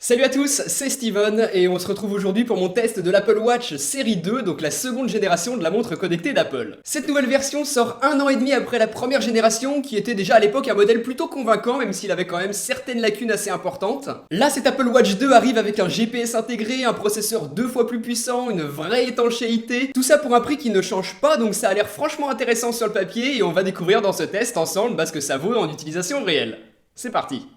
Salut à tous, c'est Steven et on se retrouve aujourd'hui pour mon test de l'Apple Watch série 2, donc la seconde génération de la montre connectée d'Apple. Cette nouvelle version sort 1 an et demi après la première génération qui était déjà à l'époque un modèle plutôt convaincant même s'il avait quand même certaines lacunes assez importantes. Là cet Apple Watch 2 arrive avec un GPS intégré, un processeur 2 fois plus puissant, une vraie étanchéité, tout ça pour un prix qui ne change pas donc ça a l'air franchement intéressant sur le papier et on va découvrir dans ce test ensemble ce que ça vaut en utilisation réelle. C'est parti.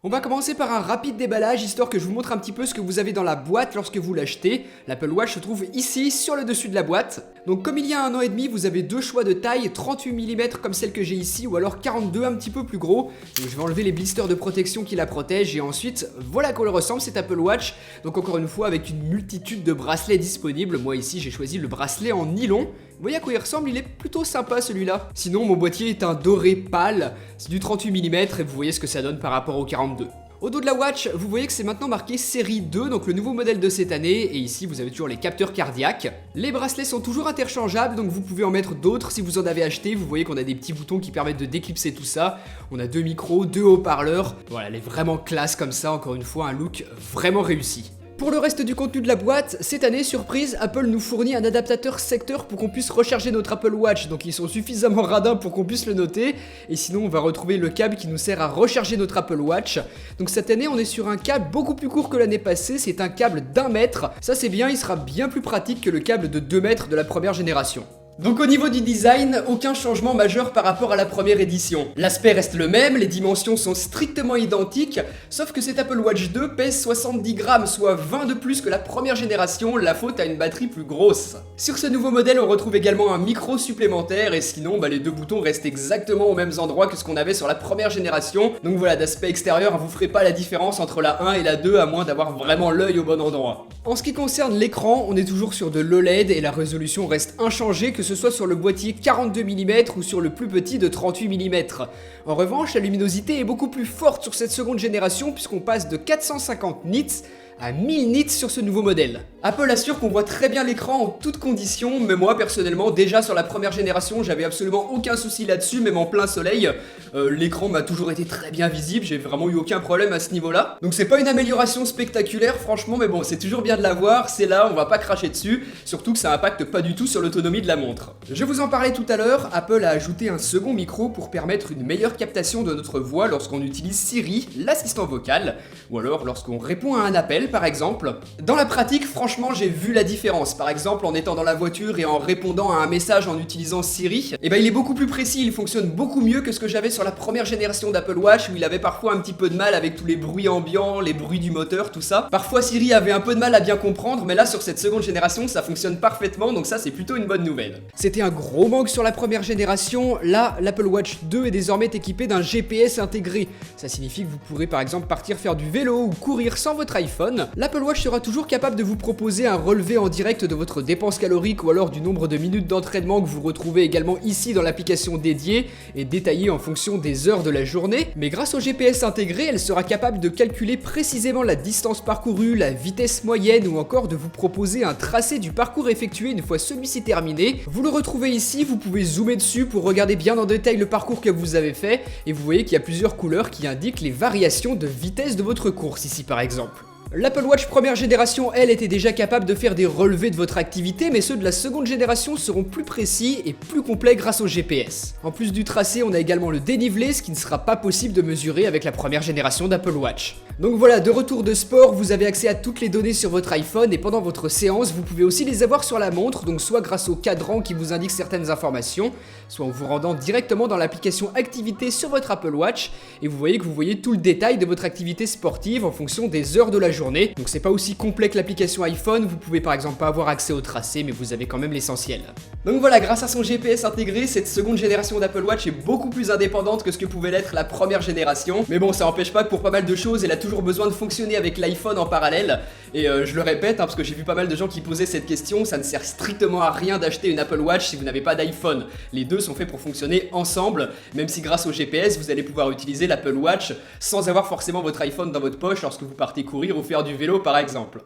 On va commencer par un rapide déballage histoire que je vous montre un petit peu ce que vous avez dans la boîte lorsque vous l'achetez. L'Apple Watch se trouve ici sur le dessus de la boîte. Donc comme il y a 1 an et demi, vous avez deux choix de taille, 38 mm comme celle que j'ai ici ou alors 42 un petit peu plus gros. Donc je vais enlever les blisters de protection qui la protègent et ensuite voilà à quoi elle ressemble cette Apple Watch. Donc encore une fois avec une multitude de bracelets disponibles. Moi ici j'ai choisi le bracelet en nylon. Vous voyez à quoi il ressemble, il est plutôt sympa celui-là. Sinon mon boîtier est un doré pâle, c'est du 38 mm et vous voyez ce que ça donne par rapport au 42. Au dos de la watch, vous voyez que c'est maintenant marqué série 2, donc le nouveau modèle de cette année, et ici vous avez toujours les capteurs cardiaques. Les bracelets sont toujours interchangeables, donc vous pouvez en mettre d'autres si vous en avez acheté. Vous voyez qu'on a des petits boutons qui permettent de déclipser tout ça. On a deux micros, deux haut-parleurs. Voilà, elle est vraiment classe comme ça, encore une fois, un look vraiment réussi. Pour le reste du contenu de la boîte, cette année, surprise, Apple nous fournit un adaptateur secteur pour qu'on puisse recharger notre Apple Watch, donc ils sont suffisamment radins pour qu'on puisse le noter, et sinon on va retrouver le câble qui nous sert à recharger notre Apple Watch. Donc cette année on est sur un câble beaucoup plus court que l'année passée, c'est un câble d'1 mètre, ça c'est bien, il sera bien plus pratique que le câble de 2 mètres de la première génération. Donc au niveau du design, aucun changement majeur par rapport à la première édition. L'aspect reste le même, les dimensions sont strictement identiques, sauf que cet Apple Watch 2 pèse 70 grammes, soit 20 de plus que la première génération, la faute à une batterie plus grosse. Sur ce nouveau modèle, on retrouve également un micro supplémentaire, et sinon, les deux boutons restent exactement aux mêmes endroits que ce qu'on avait sur la première génération. Donc voilà, d'aspect extérieur, vous ferez pas la différence entre la 1 et la 2, à moins d'avoir vraiment l'œil au bon endroit. En ce qui concerne l'écran, on est toujours sur de l'OLED, et la résolution reste inchangée, que ce soit sur le boîtier 42 mm ou sur le plus petit de 38 mm. En revanche, la luminosité est beaucoup plus forte sur cette seconde génération puisqu'on passe de 450 nits à 1000 nits sur ce nouveau modèle. Apple assure qu'on voit très bien l'écran en toutes conditions, mais moi personnellement, déjà sur la première génération, j'avais absolument aucun souci là-dessus, même en plein soleil. L'écran m'a toujours été très bien visible, j'ai vraiment eu aucun problème à ce niveau-là. Donc c'est pas une amélioration spectaculaire franchement, mais bon, c'est toujours bien de l'avoir, c'est là, on va pas cracher dessus, surtout que ça impacte pas du tout sur l'autonomie de la montre. Je vous en parlais tout à l'heure, Apple a ajouté un second micro pour permettre une meilleure captation de notre voix lorsqu'on utilise Siri, l'assistant vocal, ou alors lorsqu'on répond à un appel par exemple. Dans la pratique, franchement, j'ai vu la différence. Par exemple, en étant dans la voiture et en répondant à un message en utilisant Siri, il est beaucoup plus précis, il fonctionne beaucoup mieux que ce que j'avais sur la première génération d'Apple Watch où il avait parfois un petit peu de mal avec tous les bruits ambiants, les bruits du moteur, tout ça. Parfois Siri avait un peu de mal à bien comprendre, mais là sur cette seconde génération, ça fonctionne parfaitement, donc ça c'est plutôt une bonne nouvelle. C'était un gros manque sur la première génération, là l'Apple Watch 2 est désormais équipé d'un GPS intégré. Ça signifie que vous pourrez par exemple partir faire du vélo ou courir sans votre iPhone. L'Apple Watch sera toujours capable de vous proposer un relevé en direct de votre dépense calorique ou alors du nombre de minutes d'entraînement que vous retrouvez également ici dans l'application dédiée et détaillée en fonction des heures de la journée. Mais grâce au GPS intégré, elle sera capable de calculer précisément la distance parcourue, la vitesse moyenne ou encore de vous proposer un tracé du parcours effectué une fois celui-ci terminé. Vous le retrouvez ici, vous pouvez zoomer dessus pour regarder bien en détail le parcours que vous avez fait et vous voyez qu'il y a plusieurs couleurs qui indiquent les variations de vitesse de votre course ici par exemple. L'Apple Watch première génération, elle, était déjà capable de faire des relevés de votre activité, mais ceux de la seconde génération seront plus précis et plus complets grâce au GPS. En plus du tracé, on a également le dénivelé, ce qui ne sera pas possible de mesurer avec la première génération d'Apple Watch. Donc voilà, de retour de sport, vous avez accès à toutes les données sur votre iPhone et pendant votre séance, vous pouvez aussi les avoir sur la montre, donc soit grâce au cadran qui vous indique certaines informations, soit en vous rendant directement dans l'application activité sur votre Apple Watch et vous voyez tout le détail de votre activité sportive en fonction des heures de la journée. Donc c'est pas aussi complet que l'application iPhone, vous pouvez par exemple pas avoir accès au tracé, mais vous avez quand même l'essentiel. Donc voilà, grâce à son GPS intégré, cette seconde génération d'Apple Watch est beaucoup plus indépendante que ce que pouvait l'être la première génération. Mais bon, ça n'empêche pas que pour pas mal de choses, elle a toujours besoin de fonctionner avec l'iPhone en parallèle. Et je le répète, parce que j'ai vu pas mal de gens qui posaient cette question, ça ne sert strictement à rien d'acheter une Apple Watch si vous n'avez pas d'iPhone. Les deux sont faits pour fonctionner ensemble, même si grâce au GPS, vous allez pouvoir utiliser l'Apple Watch sans avoir forcément votre iPhone dans votre poche lorsque vous partez courir ou faire du vélo par exemple.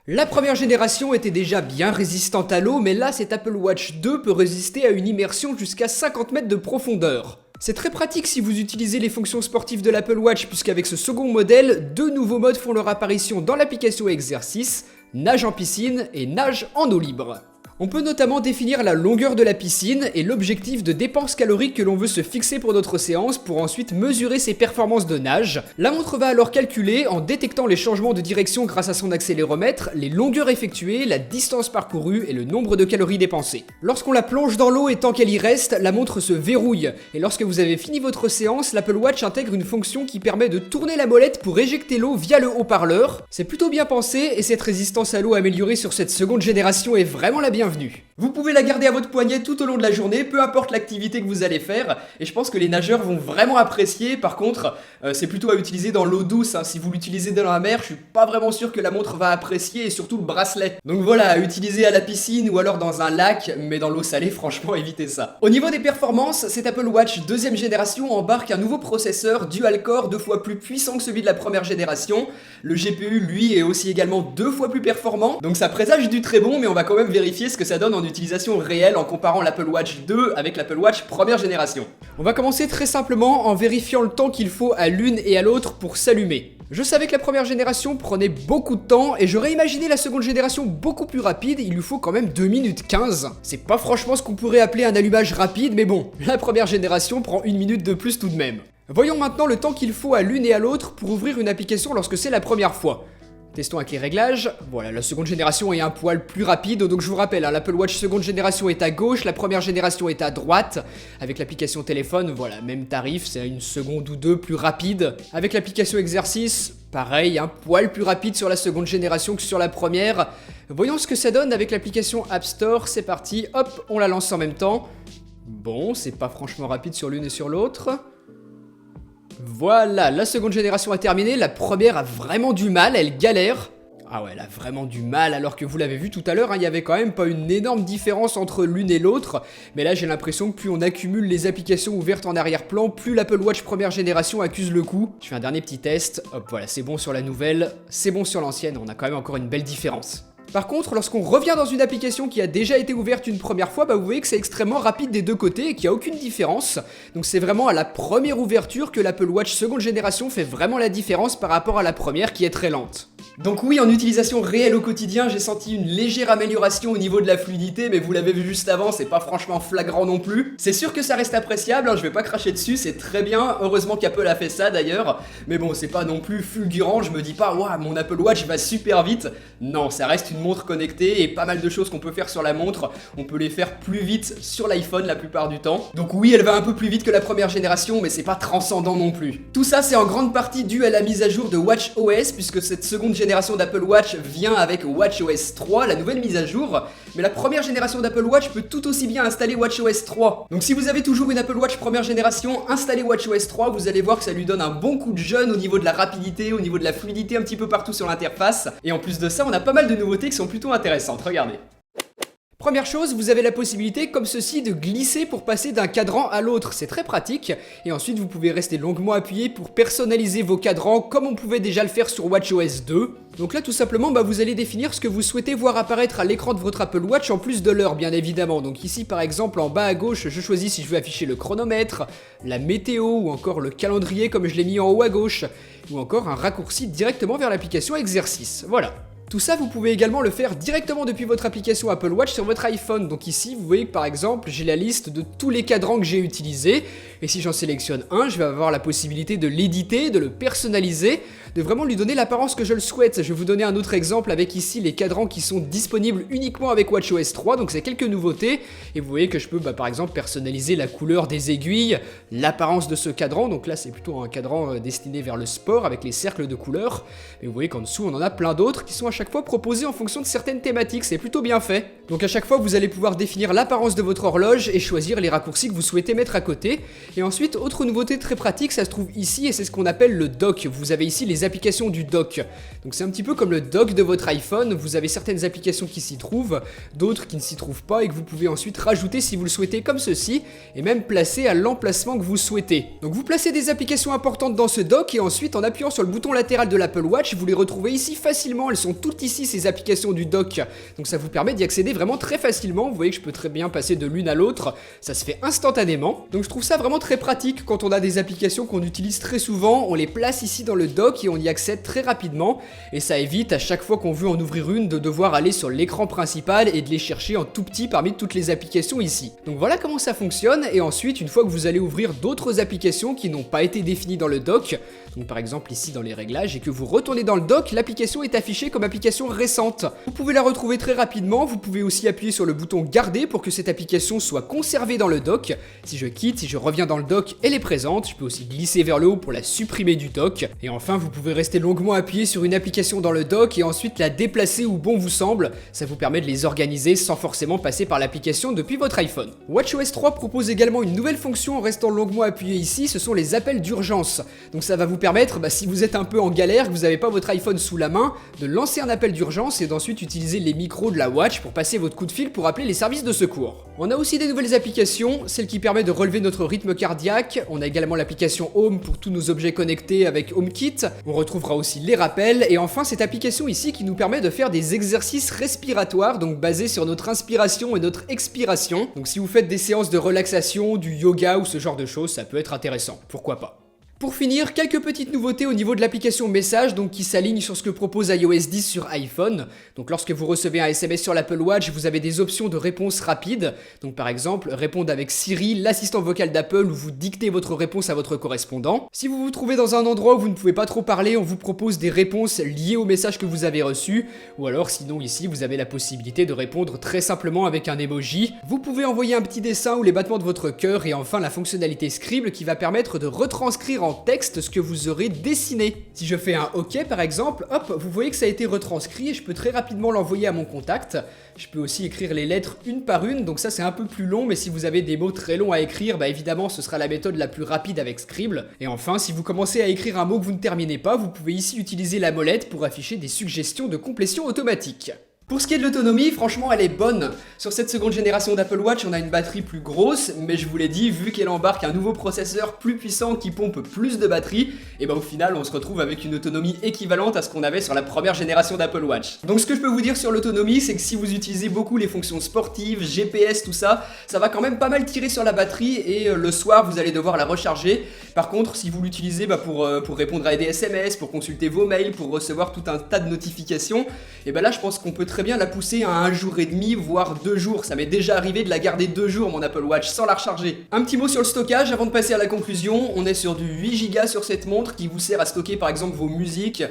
La première génération était déjà bien résistante à l'eau, mais là, cette Apple Watch 2 peut résister à une immersion jusqu'à 50 mètres de profondeur. C'est très pratique si vous utilisez les fonctions sportives de l'Apple Watch puisqu'avec ce second modèle, 2 nouveaux modes font leur apparition dans l'application exercice, nage en piscine et nage en eau libre. On peut notamment définir la longueur de la piscine et l'objectif de dépense calorique que l'on veut se fixer pour notre séance pour ensuite mesurer ses performances de nage. La montre va alors calculer, en détectant les changements de direction grâce à son accéléromètre, les longueurs effectuées, la distance parcourue et le nombre de calories dépensées. Lorsqu'on la plonge dans l'eau et tant qu'elle y reste, la montre se verrouille. Et lorsque vous avez fini votre séance, l'Apple Watch intègre une fonction qui permet de tourner la molette pour éjecter l'eau via le haut-parleur. C'est plutôt bien pensé et cette résistance à l'eau améliorée sur cette seconde génération est vraiment la bienvenue. Vous pouvez la garder à votre poignet tout au long de la journée, peu importe l'activité que vous allez faire, et je pense que les nageurs vont vraiment apprécier. Par contre, c'est plutôt à utiliser dans l'eau douce, hein. Si vous l'utilisez dans la mer, je suis pas vraiment sûr que la montre va apprécier, et surtout le bracelet. Donc voilà, à utiliser à la piscine ou alors dans un lac, mais dans l'eau salée, franchement, évitez ça. Au niveau des performances, cet Apple Watch deuxième génération embarque un nouveau processeur dual-core 2 fois plus puissant que celui de la première génération. Le GPU, lui, est aussi également 2 fois plus performant, donc ça présage du très bon, mais on va quand même vérifier ce que ça donne en utilisation réelle en comparant l'Apple Watch 2 avec l'Apple Watch première génération. On va commencer très simplement en vérifiant le temps qu'il faut à l'une et à l'autre pour s'allumer. Je savais que la première génération prenait beaucoup de temps et j'aurais imaginé la seconde génération beaucoup plus rapide, il lui faut quand même 2 minutes 15. C'est pas franchement ce qu'on pourrait appeler un allumage rapide, mais bon, la première génération prend 1 minute de plus tout de même. Voyons maintenant le temps qu'il faut à l'une et à l'autre pour ouvrir une application lorsque c'est la première fois. Testons avec les réglages. Voilà, la seconde génération est un poil plus rapide, donc je vous rappelle, hein, l'Apple Watch seconde génération est à gauche, la première génération est à droite. Avec l'application téléphone, voilà, même tarif, c'est 1 seconde ou 2 plus rapide. Avec l'application exercice, pareil, un poil plus rapide sur la seconde génération que sur la première. Voyons ce que ça donne avec l'application App Store, c'est parti, hop, on la lance en même temps. Bon, c'est pas franchement rapide sur l'une et sur l'autre. Voilà, la seconde génération a terminé, la première a vraiment du mal, elle galère. Ah ouais, elle a vraiment du mal, alors que vous l'avez vu tout à l'heure, hein, il y avait quand même pas une énorme différence entre l'une et l'autre. Mais là, j'ai l'impression que plus on accumule les applications ouvertes en arrière-plan, plus l'Apple Watch première génération accuse le coup. Je fais un dernier petit test, hop, voilà, c'est bon sur la nouvelle, c'est bon sur l'ancienne, on a quand même encore une belle différence. Par contre, lorsqu'on revient dans une application qui a déjà été ouverte une première fois, vous voyez que c'est extrêmement rapide des deux côtés et qu'il n'y a aucune différence. Donc c'est vraiment à la première ouverture que l'Apple Watch seconde génération fait vraiment la différence par rapport à la première qui est très lente. Donc oui, en utilisation réelle au quotidien, j'ai senti une légère amélioration au niveau de la fluidité, mais vous l'avez vu juste avant, c'est pas franchement flagrant non plus. C'est sûr que ça reste appréciable, hein, je vais pas cracher dessus, c'est très bien, heureusement qu'Apple a fait ça d'ailleurs, mais bon, c'est pas non plus fulgurant, je me dis pas, waouh, mon Apple Watch va super vite. Non, ça reste une montre connectée et pas mal de choses qu'on peut faire sur la montre, on peut les faire plus vite sur l'iPhone la plupart du temps. Donc oui, elle va un peu plus vite que la première génération, mais c'est pas transcendant non plus. Tout ça, c'est en grande partie dû à la mise à jour de WatchOS, puisque cette seconde génération d'Apple Watch vient avec WatchOS 3, la nouvelle mise à jour, mais la première génération d'Apple Watch peut tout aussi bien installer WatchOS 3. Donc si vous avez toujours une Apple Watch première génération, installez WatchOS 3, vous allez voir que ça lui donne un bon coup de jeune au niveau de la rapidité, au niveau de la fluidité un petit peu partout sur l'interface, et en plus de ça, on a pas mal de nouveautés qui sont plutôt intéressantes, regardez. Première chose, vous avez la possibilité, comme ceci, de glisser pour passer d'un cadran à l'autre. C'est très pratique. Et ensuite, vous pouvez rester longuement appuyé pour personnaliser vos cadrans, comme on pouvait déjà le faire sur WatchOS 2. Donc là, tout simplement, vous allez définir ce que vous souhaitez voir apparaître à l'écran de votre Apple Watch, en plus de l'heure, bien évidemment. Donc ici, par exemple, en bas à gauche, je choisis si je veux afficher le chronomètre, la météo, ou encore le calendrier, comme je l'ai mis en haut à gauche, ou encore un raccourci directement vers l'application exercice. Voilà. Tout ça, vous pouvez également le faire directement depuis votre application Apple Watch sur votre iPhone. Donc ici, vous voyez que par exemple, j'ai la liste de tous les cadrans que j'ai utilisés. Et si j'en sélectionne un, je vais avoir la possibilité de l'éditer, de le personnaliser, de vraiment lui donner l'apparence que je le souhaite. Je vais vous donner un autre exemple avec ici les cadrans qui sont disponibles uniquement avec WatchOS 3. Donc c'est quelques nouveautés. Et vous voyez que je peux par exemple personnaliser la couleur des aiguilles, l'apparence de ce cadran. Donc là, c'est plutôt un cadran destiné vers le sport avec les cercles de couleurs. Et vous voyez qu'en dessous, on en a plein d'autres qui sont à chaque fois proposés en fonction de certaines thématiques, c'est plutôt bien fait. Donc à chaque fois vous allez pouvoir définir l'apparence de votre horloge et choisir les raccourcis que vous souhaitez mettre à côté. Et ensuite, autre nouveauté très pratique, ça se trouve ici et c'est ce qu'on appelle le dock. Vous avez ici les applications du dock. Donc c'est un petit peu comme le dock de votre iPhone, vous avez certaines applications qui s'y trouvent, d'autres qui ne s'y trouvent pas et que vous pouvez ensuite rajouter si vous le souhaitez comme ceci, et même placer à l'emplacement que vous souhaitez. Donc vous placez des applications importantes dans ce dock et ensuite en appuyant sur le bouton latéral de l'Apple Watch, vous les retrouvez ici facilement, elles sont toutes toutes ici ces applications du dock, donc ça vous permet d'y accéder vraiment très facilement. Vous voyez que je peux très bien passer de l'une à l'autre, ça se fait instantanément. Donc je trouve ça vraiment très pratique quand on a des applications qu'on utilise très souvent, on les place ici dans le dock et on y accède très rapidement, et ça évite à chaque fois qu'on veut en ouvrir une de devoir aller sur l'écran principal et de les chercher en tout petit parmi toutes les applications ici. Donc voilà comment ça fonctionne, et ensuite une fois que vous allez ouvrir d'autres applications qui n'ont pas été définies dans le dock, donc par exemple ici dans les réglages, et que vous retournez dans le dock, l'application est affichée comme application récente. Vous pouvez la retrouver très rapidement, vous pouvez aussi appuyer sur le bouton garder pour que cette application soit conservée dans le dock. Si je quitte, si je reviens dans le dock, elle est présente. Je peux aussi glisser vers le haut pour la supprimer du dock. Et enfin, vous pouvez rester longuement appuyé sur une application dans le dock et ensuite la déplacer où bon vous semble. Ça vous permet de les organiser sans forcément passer par l'application depuis votre iPhone. WatchOS 3 propose également une nouvelle fonction en restant longuement appuyé ici, ce sont les appels d'urgence. Donc ça va vous permettre, si vous êtes un peu en galère, que vous n'avez pas votre iPhone sous la main, de lancer un appel d'urgence et d'ensuite utiliser les micros de la Watch pour passer votre coup de fil pour appeler les services de secours. On a aussi des nouvelles applications, celle qui permet de relever notre rythme cardiaque. On a également l'application Home pour tous nos objets connectés avec HomeKit. On retrouvera aussi les rappels et enfin cette application ici qui nous permet de faire des exercices respiratoires, donc basés sur notre inspiration et notre expiration. Donc si vous faites des séances de relaxation, du yoga ou ce genre de choses, ça peut être intéressant, pourquoi pas. Pour finir, quelques petites nouveautés au niveau de l'application Message, donc qui s'aligne sur ce que propose iOS 10 sur iPhone. Donc lorsque vous recevez un SMS sur l'Apple Watch, vous avez des options de réponse rapide. Donc par exemple, répondre avec Siri, l'assistant vocal d'Apple, ou vous dictez votre réponse à votre correspondant. Si vous vous trouvez dans un endroit où vous ne pouvez pas trop parler, on vous propose des réponses liées au message que vous avez reçu. Ou alors sinon ici, vous avez la possibilité de répondre très simplement avec un emoji. Vous pouvez envoyer un petit dessin ou les battements de votre cœur, et enfin la fonctionnalité Scribble qui va permettre de retranscrire en texte ce que vous aurez dessiné. Si je fais un OK par exemple, hop, vous voyez que ça a été retranscrit et je peux très rapidement l'envoyer à mon contact. Je peux aussi écrire les lettres une par une, donc ça c'est un peu plus long, mais si vous avez des mots très longs à écrire, évidemment ce sera la méthode la plus rapide avec Scribble. Et enfin, si vous commencez à écrire un mot que vous ne terminez pas, vous pouvez ici utiliser la molette pour afficher des suggestions de complétion automatique. Pour ce qui est de l'autonomie, franchement elle est bonne. Sur cette seconde génération d'Apple Watch, on a une batterie plus grosse, mais je vous l'ai dit, vu qu'elle embarque un nouveau processeur plus puissant qui pompe plus de batterie, et au final on se retrouve avec une autonomie équivalente à ce qu'on avait sur la première génération d'Apple Watch. Donc ce que je peux vous dire sur l'autonomie, c'est que si vous utilisez beaucoup les fonctions sportives, GPS, tout ça, ça va quand même pas mal tirer sur la batterie et le soir vous allez devoir la recharger. Par contre, si vous l'utilisez pour répondre à des SMS, pour consulter vos mails, pour recevoir tout un tas de notifications, et là je pense qu'on peut très bien la pousser à 1 jour et demi, voire 2 jours. Ça m'est déjà arrivé de la garder 2 jours mon Apple Watch sans la recharger. Un petit mot sur le stockage avant de passer à la conclusion. On est sur du 8 Go sur cette montre qui vous sert à stocker par exemple vos musiques,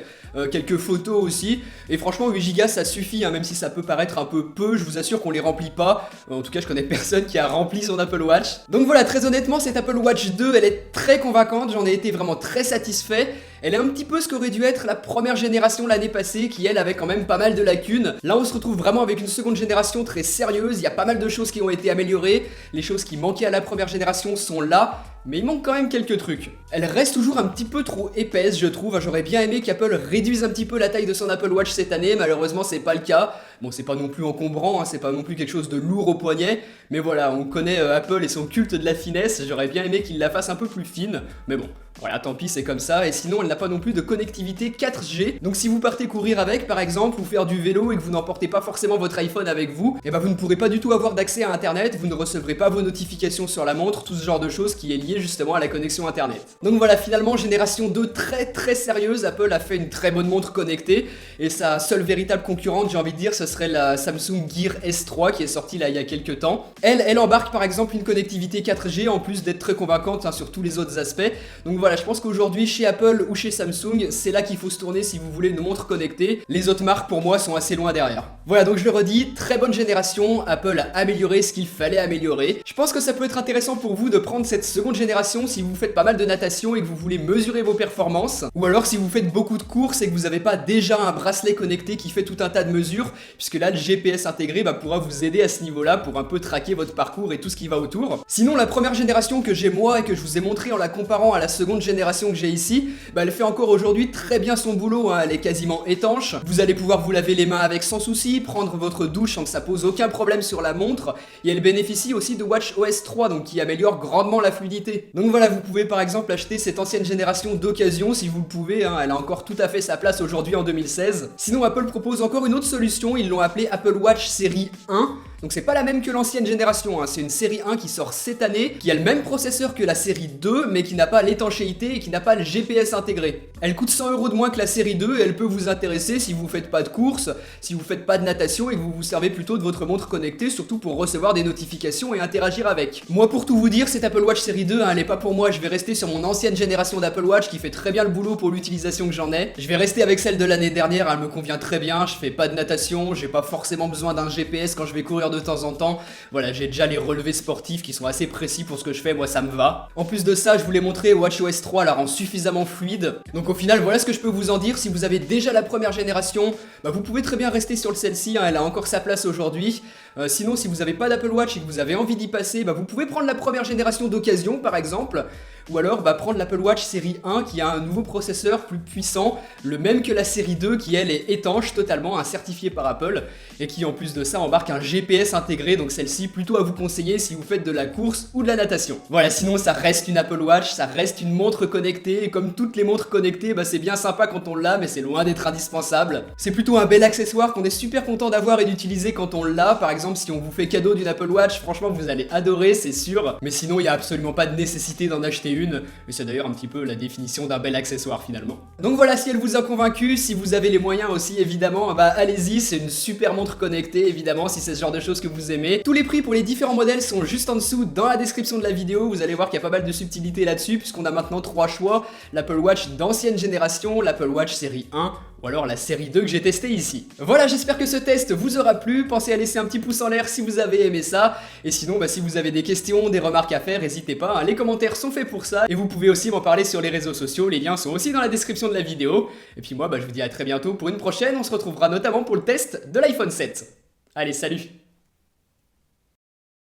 quelques photos aussi. Et franchement 8 Go ça suffit, même si ça peut paraître un peu, je vous assure qu'on les remplit pas. En tout cas je connais personne qui a rempli son Apple Watch. Donc voilà, très honnêtement cette Apple Watch 2 elle est très convaincante, j'en ai été vraiment très satisfait. Elle est un petit peu ce qu'aurait dû être la première génération l'année passée qui elle avait quand même pas mal de lacunes. Là on se retrouve vraiment avec une seconde génération très sérieuse, il y a pas mal de choses qui ont été améliorées, les choses qui manquaient à la première génération sont là, mais il manque quand même quelques trucs. Elle reste toujours un petit peu trop épaisse je trouve, j'aurais bien aimé qu'Apple réduise un petit peu la taille de son Apple Watch cette année, malheureusement c'est pas le cas. Bon c'est pas non plus encombrant, c'est pas non plus quelque chose de lourd au poignet, mais voilà, on connaît Apple et son culte de la finesse, j'aurais bien aimé qu'il la fasse un peu plus fine, mais bon. Voilà, tant pis, c'est comme ça, et sinon elle n'a pas non plus de connectivité 4G, donc si vous partez courir avec par exemple, ou faire du vélo et que vous n'emportez pas forcément votre iPhone avec vous, vous ne pourrez pas du tout avoir d'accès à internet, vous ne recevrez pas vos notifications sur la montre, tout ce genre de choses qui est lié justement à la connexion internet. Donc voilà, finalement génération 2 très sérieuse, Apple a fait une très bonne montre connectée, et sa seule véritable concurrente, j'ai envie de dire, ce serait la Samsung Gear S3 qui est sortie là il y a quelques temps. Elle embarque par exemple une connectivité 4G en plus d'être très convaincante sur tous les autres aspects, donc voilà, je pense qu'aujourd'hui chez Apple ou chez Samsung, c'est là qu'il faut se tourner si vous voulez une montre connectée. Les autres marques pour moi sont assez loin derrière. Voilà, donc je le redis, très bonne génération, Apple a amélioré ce qu'il fallait améliorer. Je pense que ça peut être intéressant pour vous de prendre cette seconde génération si vous faites pas mal de natation et que vous voulez mesurer vos performances, ou alors si vous faites beaucoup de courses et que vous n'avez pas déjà un bracelet connecté qui fait tout un tas de mesures. puisque là le GPS intégré pourra vous aider à ce niveau-là pour un peu traquer votre parcours et tout ce qui va autour. Sinon la première génération que j'ai moi et que je vous ai montré en la comparant à la seconde génération que j'ai ici, elle fait encore aujourd'hui très bien son boulot, hein. Elle est quasiment étanche, vous allez pouvoir vous laver les mains avec sans souci, prendre votre douche sans que ça pose aucun problème sur la montre, et elle bénéficie aussi de WatchOS 3, donc qui améliore grandement la fluidité. Donc voilà, vous pouvez par exemple acheter cette ancienne génération d'occasion si vous le pouvez, hein. Elle a encore tout à fait sa place aujourd'hui en 2016. Sinon Apple propose encore une autre solution, ils l'ont appelée Apple Watch série 1. Donc c'est pas la même que l'ancienne génération, hein. C'est une série 1 qui sort cette année, qui a le même processeur que la série 2, mais qui n'a pas l'étanchéité et qui n'a pas le GPS intégré. Elle coûte 100 € de moins que la série 2 et elle peut vous intéresser si vous faites pas de course, si vous faites pas de natation et que vous vous servez plutôt de votre montre connectée, surtout pour recevoir des notifications et interagir avec. Moi pour tout vous dire, cette Apple Watch série 2, hein, elle est pas pour moi, je vais rester sur mon ancienne génération d'Apple Watch qui fait très bien le boulot pour l'utilisation que j'en ai. Je vais rester avec celle de l'année dernière, elle me convient très bien, je fais pas de natation, j'ai pas forcément besoin d'un GPS quand je vais courir de temps en temps. Voilà, j'ai déjà les relevés sportifs qui sont assez précis pour ce que je fais, moi ça me va. En plus de ça, je vous l'ai montré, WatchOS 3 la rend suffisamment fluide. Donc au final, voilà ce que je peux vous en dire. Si vous avez déjà la première génération, vous pouvez très bien rester sur celle-ci, hein, elle a encore sa place aujourd'hui. Sinon, si vous n'avez pas d'Apple Watch et que vous avez envie d'y passer, vous pouvez prendre la première génération d'occasion par exemple, ou alors prendre l'Apple Watch série 1 qui a un nouveau processeur plus puissant, le même que la série 2 qui elle est étanche totalement, certifiée par Apple, et qui en plus de ça embarque un GPS intégré, donc celle-ci plutôt à vous conseiller si vous faites de la course ou de la natation. Voilà, sinon ça reste une Apple Watch, ça reste une montre connectée, et comme toutes les montres connectées, c'est bien sympa quand on l'a, mais c'est loin d'être indispensable. C'est plutôt un bel accessoire qu'on est super content d'avoir et d'utiliser quand on l'a. Par exemple, si on vous fait cadeau d'une Apple Watch, franchement vous allez adorer, c'est sûr, mais sinon il n'y a absolument pas de nécessité d'en acheter une, et c'est d'ailleurs un petit peu la définition d'un bel accessoire finalement. Donc voilà, si elle vous a convaincu, si vous avez les moyens aussi évidemment, allez-y, c'est une super montre connectée évidemment si c'est ce genre de choses que vous aimez. Tous les prix pour les différents modèles sont juste en dessous dans la description de la vidéo, vous allez voir qu'il y a pas mal de subtilités là-dessus puisqu'on a maintenant 3 choix, l'Apple Watch d'ancienne génération, l'Apple Watch série 1 ou alors la série 2 que j'ai testé ici. Voilà, j'espère que ce test vous aura plu, pensez à laisser un petit pouce en l'air si vous avez aimé ça, et sinon si vous avez des questions, des remarques à faire, n'hésitez pas, les commentaires sont faits pour ça, et vous pouvez aussi m'en parler sur les réseaux sociaux, les liens sont aussi dans la description de la vidéo, et puis moi je vous dis à très bientôt pour une prochaine, on se retrouvera notamment pour le test de l'iPhone 7. Allez, salut!